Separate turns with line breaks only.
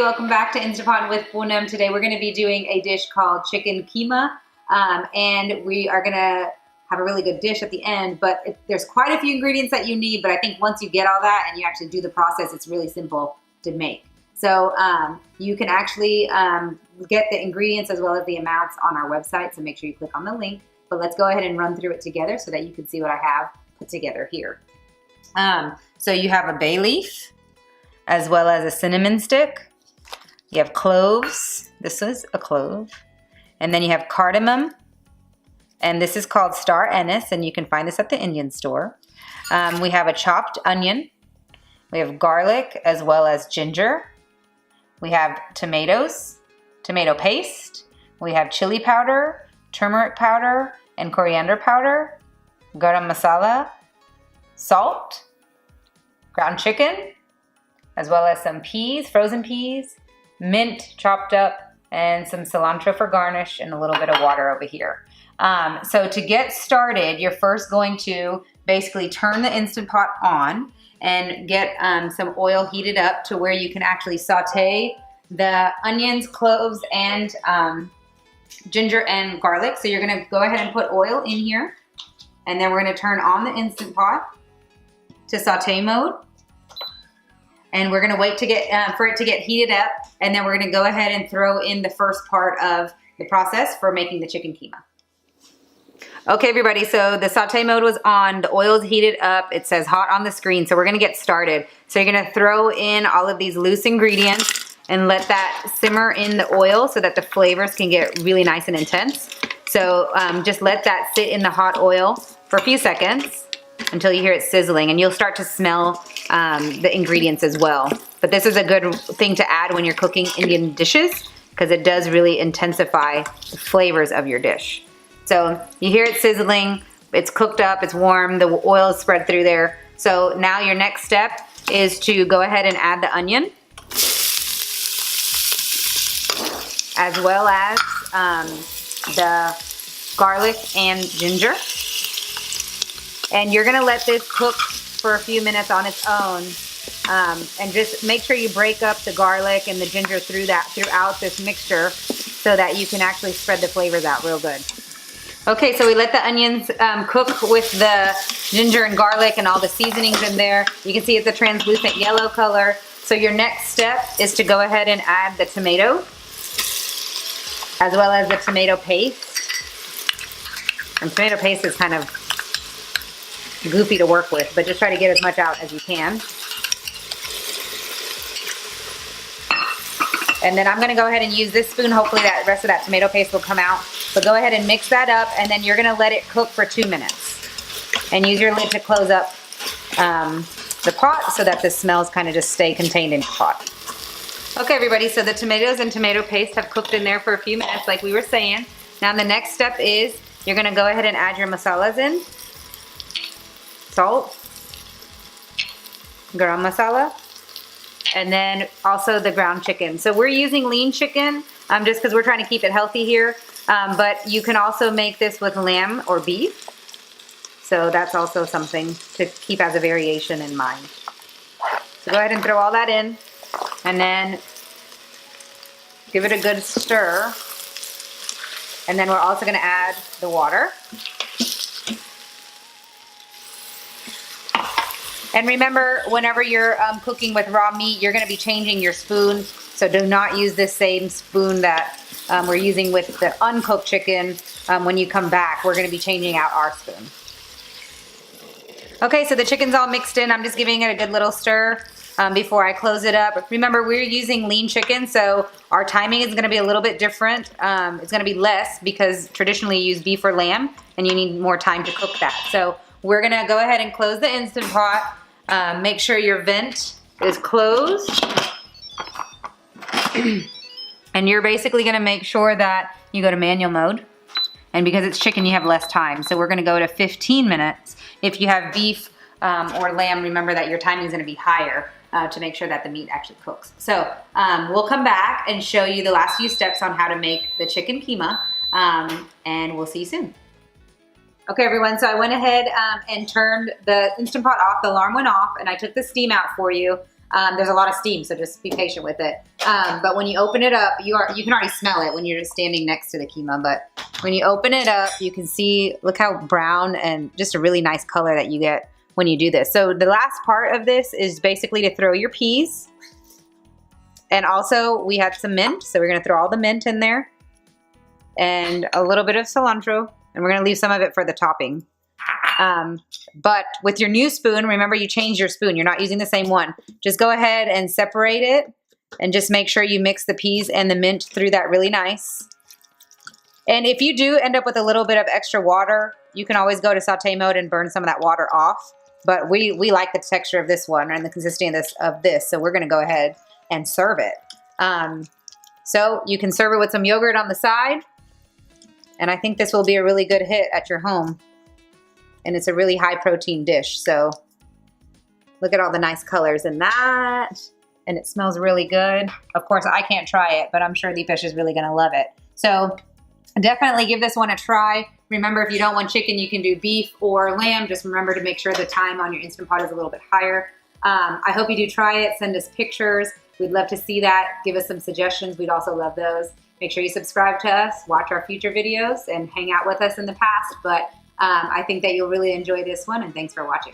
welcome back to InstantPot with Poonam. Today we're going to be doing a dish called chicken keema, and we are going to have a really good dish at the end, but there's quite a few ingredients that you need, but I think once you get all that and you actually do the process, it's really simple to make. So you can actually get the ingredients as well as the amounts on our website, so make sure you click on the link, but let's go ahead and run through it together so that you can see what I have put together here. So you have a bay leaf, as well as a cinnamon stick. You have cloves. This is a clove. And then you have cardamom. And this is called star anise, and you can find this at the Indian store. We have a chopped onion. We have garlic as well as ginger. We have tomatoes, tomato paste. We have chili powder, turmeric powder, and coriander powder, garam masala, salt, ground chicken, as well as some peas, frozen peas, mint chopped up, and some cilantro for garnish, and a little bit of water over here. So to get started, you're first going to basically turn the Instant Pot on and get some oil heated up to where you can actually saute the onions, cloves, and ginger and garlic. So you're gonna go ahead and put oil in here, and then we're gonna turn on the Instant Pot to saute mode. And we're gonna wait to get for it to get heated up, and then we're gonna go ahead and throw in the first part of the process for making the chicken keema. Okay, everybody, so the saute mode was on, the oil's heated up, it says hot on the screen, so we're gonna get started. So you're gonna throw in all of these loose ingredients and let that simmer in the oil so that the flavors can get really nice and intense. So just let that sit in the hot oil for a few seconds until you hear it sizzling, and you'll start to smell the ingredients as well. But this is a good thing to add when you're cooking Indian dishes, because it does really intensify the flavors of your dish. So you hear it sizzling, it's cooked up, it's warm, the oil is spread through there. So now your next step is to go ahead and add the onion, as well as the garlic and ginger. And you're gonna let this cook for a few minutes on its own. And just make sure you break up the garlic and the ginger throughout this mixture so that you can actually spread the flavors out real good. Okay, so we let the onions cook with the ginger and garlic and all the seasonings in there. You can see it's a translucent yellow color. So your next step is to go ahead and add the tomato, as well as the tomato paste. And tomato paste is kind of goofy to work with, but just try to get as much out as you can. And then I'm gonna go ahead and use this spoon. Hopefully that rest of that tomato paste will come out. But go ahead and mix that up, and then you're gonna let it cook for 2 minutes. And use your lid to close up the pot so that the smells kind of just stay contained in the pot. Okay, everybody, so the tomatoes and tomato paste have cooked in there for a few minutes, like we were saying. Now the next step is you're gonna go ahead and add your masalas in. Salt, garam masala, and then also the ground chicken. So we're using lean chicken just because we're trying to keep it healthy here, but you can also make this with lamb or beef. So that's also something to keep as a variation in mind. So go ahead and throw all that in, and then give it a good stir. And then we're also gonna add the water. And remember, whenever you're cooking with raw meat, you're gonna be changing your spoon. So do not use this same spoon that we're using with the uncooked chicken. When you come back, we're gonna be changing out our spoon. Okay, so the chicken's all mixed in. I'm just giving it a good little stir before I close it up. Remember, we're using lean chicken, so our timing is gonna be a little bit different. It's gonna be less because traditionally you use beef or lamb, and you need more time to cook that. So we're gonna go ahead and close the Instant Pot. Make sure your vent is closed. And you're basically gonna make sure that you go to manual mode. And because it's chicken, you have less time. So we're gonna go to 15 minutes. If you have beef or lamb, remember that your timing is gonna be higher to make sure that the meat actually cooks. So we'll come back and show you the last few steps on how to make the chicken keema, and we'll see you soon. Okay, everyone, so I went ahead and turned the Instant Pot off. The alarm went off, and I took the steam out for you. There's a lot of steam, so just be patient with it. But when you open it up, you can already smell it when you're just standing next to the Kheema. But when you open it up, you can see, look how brown and just a really nice color that you get when you do this. So the last part of this is basically to throw your peas. And also we had some mint, so we're gonna throw all the mint in there. And a little bit of cilantro, and we're gonna leave some of it for the topping. But with your new spoon, remember you changed your spoon. You're not using the same one. Just go ahead and separate it and just make sure you mix the peas and the mint through that really nice. And if you do end up with a little bit of extra water, you can always go to saute mode and burn some of that water off. But we like the texture of this one and the consistency of this, so we're gonna go ahead and serve it. So you can serve it with some yogurt on the side, and I think this will be a really good hit at your home. And it's a really high protein dish. So look at all the nice colors in that. And it smells really good. Of course, I can't try it, but I'm sure Deepesh is really gonna love it. So definitely give this one a try. Remember, if you don't want chicken, you can do beef or lamb. Just remember to make sure the time on your Instant Pot is a little bit higher. I hope you do try it. Send us pictures. We'd love to see that. Give us some suggestions. We'd also love those. Make sure you subscribe to us, watch our future videos, and hang out with us in the past. But I think that you'll really enjoy this one, and thanks for watching.